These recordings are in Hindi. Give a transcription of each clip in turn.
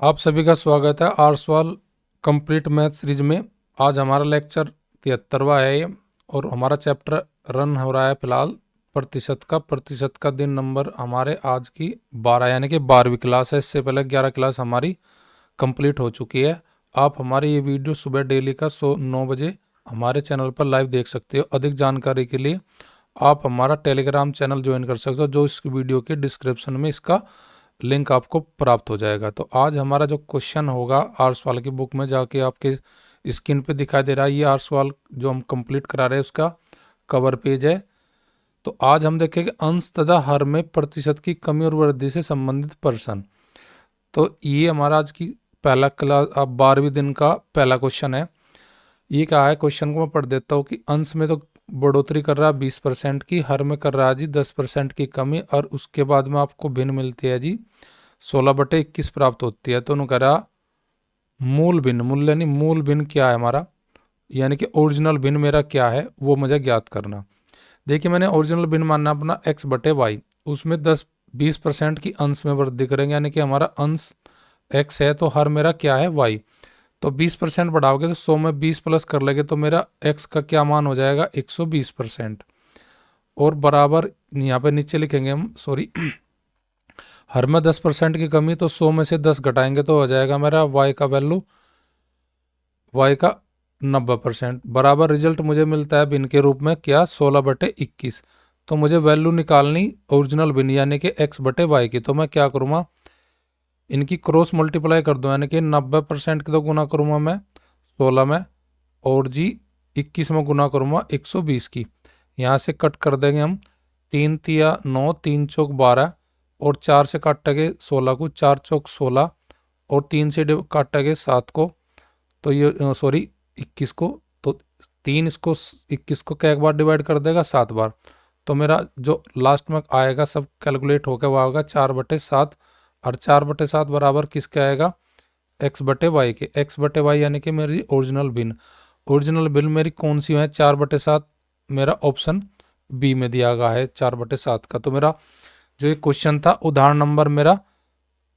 आप सभी का स्वागत है आर सवाल कंप्लीट मैथ सीरीज में। आज हमारा लेक्चर 73वां है ये और हमारा चैप्टर रन हो रहा है फिलहाल प्रतिशत का दिन नंबर हमारे आज की 12 यानी कि 12वीं क्लास है। इससे पहले 11 क्लास हमारी कंप्लीट हो चुकी है। आप हमारी ये वीडियो सुबह डेली का 9 बजे हमारे चैनल पर लाइव देख सकते हो। अधिक जानकारी के लिए आप हमारा टेलीग्राम चैनल ज्वाइन कर सकते हो, जो इस वीडियो के डिस्क्रिप्शन में इसका लिंक आपको प्राप्त हो जाएगा। तो आज हमारा जो क्वेश्चन होगा आर सवाल की बुक में जाके आपके स्क्रीन पे दिखाई दे रहा है। ये आर सवाल जो हम कंप्लीट करा रहे हैं उसका कवर पेज है। तो आज हम देखेंगे अंश तथा हर में प्रतिशत की कमी और वृद्धि से संबंधित प्रश्न। तो ये हमारा आज की पहला क्लास 12वीं दिन का पहला क्वेश्चन है। ये क्या है, क्वेश्चन को मैं पढ़ देता हूँ कि अंश में तो बढ़ोतरी कर रहा है 20% की, हर में कर रहा है जी 10% की कमी, और उसके बाद में आपको भिन्न मिलती है जी 16/21 प्राप्त होती है। तो उन्होंने कहा मूल भिन्न, मूल्य नहीं, मूल भिन्न क्या है हमारा, यानी कि ओरिजिनल भिन्न मेरा क्या है वो मुझे ज्ञात करना। देखिए मैंने ओरिजिनल भिन्न मानना अपना x/y, उसमें 20% की अंश में वृद्धि करेंगे, यानी कि हमारा अंश x है तो हर मेरा क्या है y। तो 20% बढ़ाओगे तो 100 में 20 प्लस कर लेंगे तो मेरा x का क्या मान हो जाएगा 120%। और बराबर यहाँ पे नीचे लिखेंगे हम, सॉरी हर में 10% की कमी, तो 100 में से 10 घटाएंगे तो हो जाएगा मेरा y का वैल्यू y का 90%। बराबर रिजल्ट मुझे मिलता है भिन्न के रूप में क्या 16/21। तो मुझे वैल्यू निकालनी ओरिजिनल भिन्न यानी कि x/y की। तो मैं क्या करूँगा, इनकी क्रॉस मल्टीप्लाई कर दूँ, यानी कि 90% की तो गुना करूँगा मैं 16 में, और जी 21 में गुना करूँगा 120 की। यहाँ से कट कर देंगे हम, 3 तिया 9, 3 चौक 12, और 4 से काटेंगे 16 को, 4 चौक 16, और 3 से काटेंगे 7 को, तो ये सॉरी 21 को, तो 3 इसको 21 को क्या एक बार डिवाइड कर देगा 7 बार। तो मेरा जो लास्ट में आएगा सब कैलकुलेट होकर वह होगा 4/7, और 4/7 बराबर किसके आएगा x/y के। x/y यानी कि मेरी ओरिजिनल भिन्न, ओरिजिनल भिन्न मेरी कौन सी है 4/7, मेरा ऑप्शन बी में दिया गया है 4/7 का। तो मेरा जो ये क्वेश्चन था उदाहरण नंबर मेरा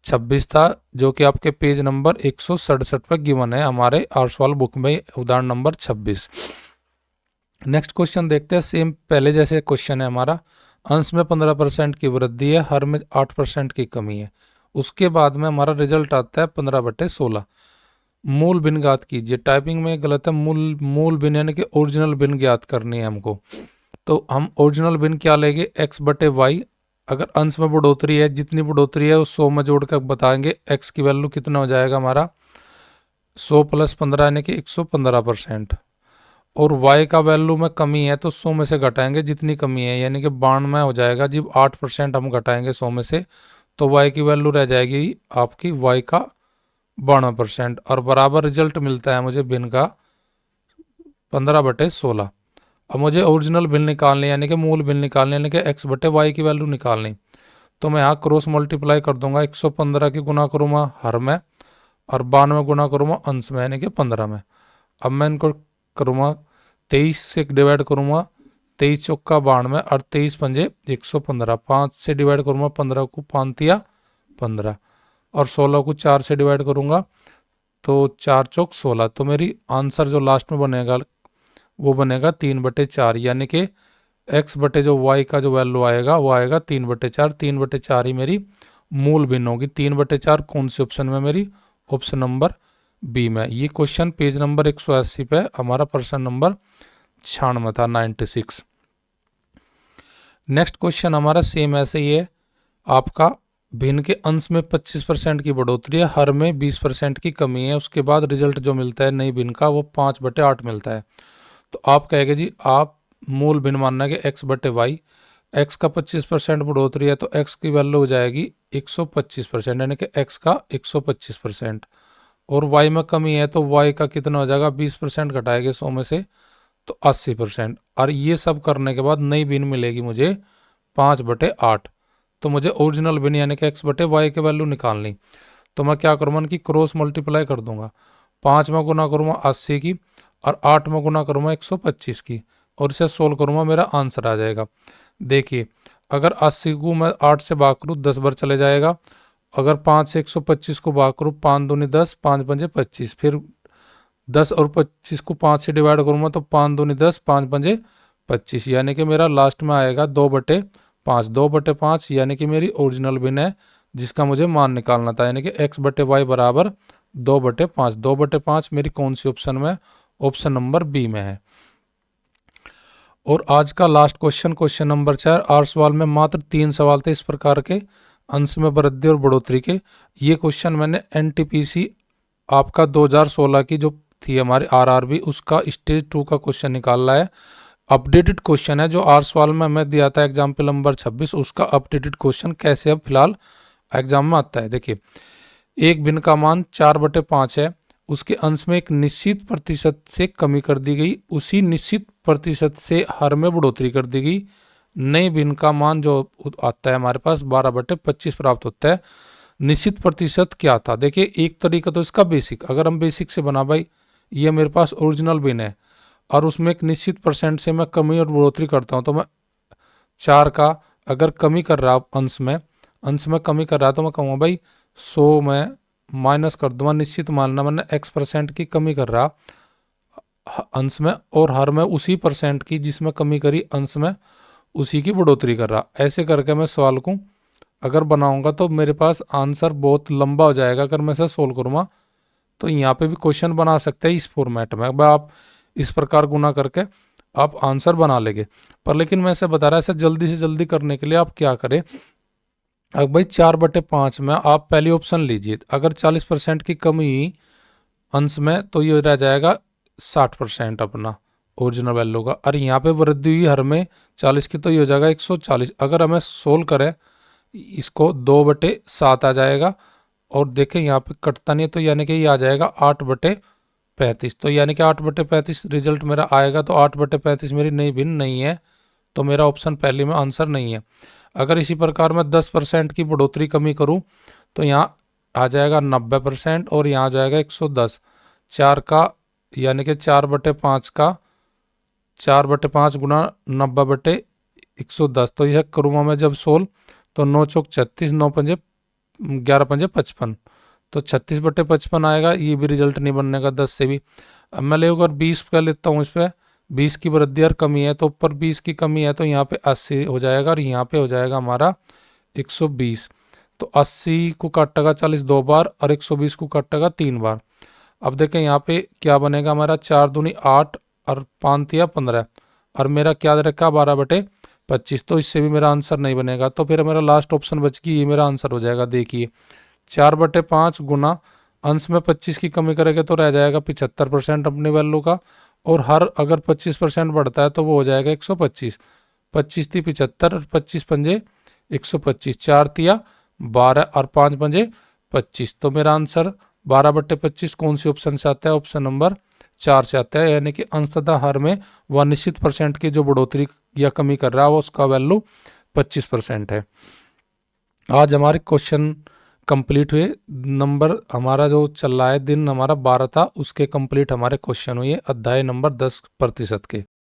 26 था, जो कि आपके पेज नंबर 167 पर गिवन है हमारे आर सवाल बुक में, उदाहरण नंबर 26। नेक्स्ट क्वेश्चन देखते हैं, सेम पहले जैसे क्वेश्चन है हमारा, अंश में 15% की वृद्धि है, हर में 8% की कमी है। उसके बाद में हमारा रिजल्ट आता है 15/16। मूल भिन्न ज्ञात कीजिए। टाइपिंग में गलत है, मूल भिन्न यानी कि ओरिजिनल भिन्न ज्ञात करनी है हमको। तो हम ओरिजिनल भिन्न क्या लेंगे x/y। अगर अंश में बढ़ोतरी है, जितनी बढ़ोतरी है उस 100 में जोड़कर बताएंगे x की वैल्यू कितना हो जाएगा हमारा 100 + 15 यानी कि 115%। और y का वैल्यू में कमी है तो 100 में से घटाएंगे जितनी कमी है, यानी कि 92 हो जाएगा। जब 8% हम घटाएंगे 100 में से तो y की वैल्यू रह जाएगी आपकी y का 92%, और बराबर रिजल्ट मिलता है मुझे भिन्न का 15/16। अब मुझे ओरिजिनल भिन्न निकालने यानी कि मूल भिन्न निकालने यानी कि x/y की वैल्यू निकालनी। तो मैं यहाँ क्रॉस मल्टीप्लाई कर दूंगा, 115 की गुना करूँगा हर में, और 92 गुना करूँगा अंश में यानी कि 15 में। अब मैं इनको करूँगा 23 से डिवाइड करूँगा, 23 चौका 92, और 23 पंजे 115, 5 से डिवाइड करूँगा 15 को, 5 तिया 15, और 16 को 4 से डिवाइड करूँगा तो 4 चौक 16। तो मेरी आंसर जो लास्ट में बनेगा वो बनेगा 3/4, यानी कि x/y का जो वैल्यू आएगा वो आएगा 3/4। 3/4 ही मेरी मूल भिन्न होगी। 3/4 कौन से ऑप्शन में, मेरी ऑप्शन नंबर बी में। ये क्वेश्चन पेज नंबर 180 पे हमारा प्रश्न नंबर 96 था, 96। नेक्स्ट क्वेश्चन हमारा सेम ऐसे ही है आपका, भिन्न के अंश में 25% की बढ़ोतरी है, हर में 20% की कमी है। उसके बाद रिजल्ट जो मिलता है नई भिन्न का वो 5/8 मिलता है। तो आप कहेंगे जी आप मूल भिन्न मानना कि x/y, x का 25% बढ़ोतरी है तो x की वैल्यू हो जाएगी 125%, यानी कि x का 125%, और y में कमी है तो y का कितना हो जाएगा 20% घटाएंगे 100 में से तो 80%, और ये सब करने के बाद नई भिन्न मिलेगी मुझे 5/8। तो मुझे ओरिजिनल भिन्न यानी कि x/y की वैल्यू निकालनी। तो मैं क्या करूँगा, इनकी क्रॉस मल्टीप्लाई कर दूंगा, 5 में गुना करूँगा 80 की, और 8 में गुना करूँगा 125 की, और इसे सोल्व करूँगा मेरा आंसर आ जाएगा। देखिए अगर 80 को मैं 8 से भाग करूँ 10 बार चले जाएगा, अगर 5 से 125 को भाग करूँ, 5 दूनी 10, 5 पंजे 25, फिर 10 और 25 को 5 से डिवाइड करूँगा तो 5 दूनी 10, 5 पंजे 25, यानी कि मेरा लास्ट में आएगा 2/5। 2/5 यानी कि मेरी ओरिजिनल भिन्न है जिसका मुझे मान निकालना था, यानी कि x/y बराबर 2/5। 2/5 मेरी कौन सी ऑप्शन में? ऑप्शन नंबर बी में है। और आज का लास्ट क्वेश्चन, क्वेश्चन नंबर 4। आर सवाल में मात्र 3 सवाल थे इस प्रकार के, अंश में वृद्धि और बढ़ोतरी के। ये क्वेश्चन मैंने एनटीपीसी आपका 2016 की जो थी हमारी आरआरबी, उसका स्टेज 2 का क्वेश्चन निकाला है। अपडेटेड क्वेश्चन है जो आर सवाल में हमें दिया था एग्जाम्पल नंबर 26, उसका अपडेटेड क्वेश्चन कैसे अब फिलहाल एग्जाम में आता है। देखिए, एक भिन्न का मान 4/5 है, उसके अंश में एक निश्चित प्रतिशत से कमी कर दी गई, उसी निश्चित प्रतिशत से हर में बढ़ोतरी कर दी गई। नए भिन्न का मान जो आता है हमारे पास 12/25 प्राप्त होता है। निश्चित प्रतिशत क्या था? देखिए, एक तरीका तो इसका बेसिक, अगर हम बेसिक से बना भाई, ये मेरे पास ओरिजिनल भिन्न है और उसमें एक निश्चित परसेंट से मैं कमी और बढ़ोतरी करता हूँ, तो मैं 4 का अगर कमी कर रहा अंश में कमी कर रहा तो मैं कहूँगा भाई 100 में माइनस कर दूंगा, निश्चित मानना मैंने x% की कमी कर रहा अंश में, और हर में उसी परसेंट की जिसमें कमी करी अंश में उसी की बढ़ोतरी कर रहा। ऐसे करके मैं सवाल को अगर बनाऊंगा तो मेरे पास आंसर बहुत लंबा हो जाएगा। अगर मैं इसे सोल्व करूँगा तो यहाँ पे भी क्वेश्चन बना सकते हैं इस फॉर्मेट में, आप इस प्रकार गुना करके आप आंसर बना लेंगे। पर लेकिन मैं ऐसे बता रहा, ऐसे जल्दी से जल्दी करने के लिए आप क्या करें, अब भाई 4/5 में आप पहली ऑप्शन लीजिए, अगर 40% की कमी अंश में तो ये रह जाएगा 60% अपना ओरिजिनल वैल्यू का, और यहाँ पे वृद्धि हुई हर में 40 की तो ये हो जाएगा 140। अगर हमें सोल्व करें इसको 2/7 आ जाएगा, और देखें यहाँ पे कटता नहीं है तो यानी कि ये आ जाएगा 8/35, तो यानी कि 8/35 रिजल्ट मेरा आएगा। तो 8/35 मेरी नई भिन्न नहीं है, तो मेरा ऑप्शन पहले में आंसर नहीं है। अगर इसी प्रकार मैं 10% की बढ़ोतरी कमी करूं तो यहाँ आ जाएगा 90% और यहाँ आ जाएगा 110। 4 का यानी कि 4/5 का 4/5 गुना 90/110, तो यह करूँगा मैं जब सोल्व तो 9 चौक 36, 9 पंजे 11 पंजे 55, तो 36/55 आएगा। ये भी रिजल्ट नहीं बनने का 10 से भी। अब मैं लेकर 20 का लेता हूँ, इस पर 20 की वृद्धि और कमी है, तो ऊपर 20 की कमी है तो यहाँ पे 80 हो जाएगा, और यहाँ पे हो जाएगा हमारा 120। तो 80 को काटेगा 40 2 बार और 120 को काटेगा 3 बार। अब देखें यहाँ पे क्या बनेगा हमारा, 4 दूनी 8 और 5 तिया 15, और मेरा क्या रखा 12/25, तो इससे भी मेरा आंसर नहीं बनेगा। तो फिर मेरा लास्ट ऑप्शन बच गई, ये मेरा आंसर हो जाएगा। देखिए 4/5 गुना अंश में 25 की कमी करेंगे तो रह जाएगा 75% अपनी वैल्यू का, और हर अगर 25% बढ़ता है तो वो हो जाएगा 125। 25 थी 75 और 25 पंजे 125, 4 तिया 12 और 5 पंजे 25, तो मेरा आंसर 12/25 कौन सी ऑप्शन से आता है? ऑप्शन नंबर 4 से आता है, यानी कि अंशतः हर में वह निश्चित परसेंट की जो बढ़ोतरी या कमी कर रहा है वो उसका वैल्यू 25% है। आज हमारे क्वेश्चन कंप्लीट हुए। नंबर हमारा जो चल रहा है दिन हमारा 12 था, उसके कंप्लीट हमारे क्वेश्चन हुए अध्याय नंबर 10% के।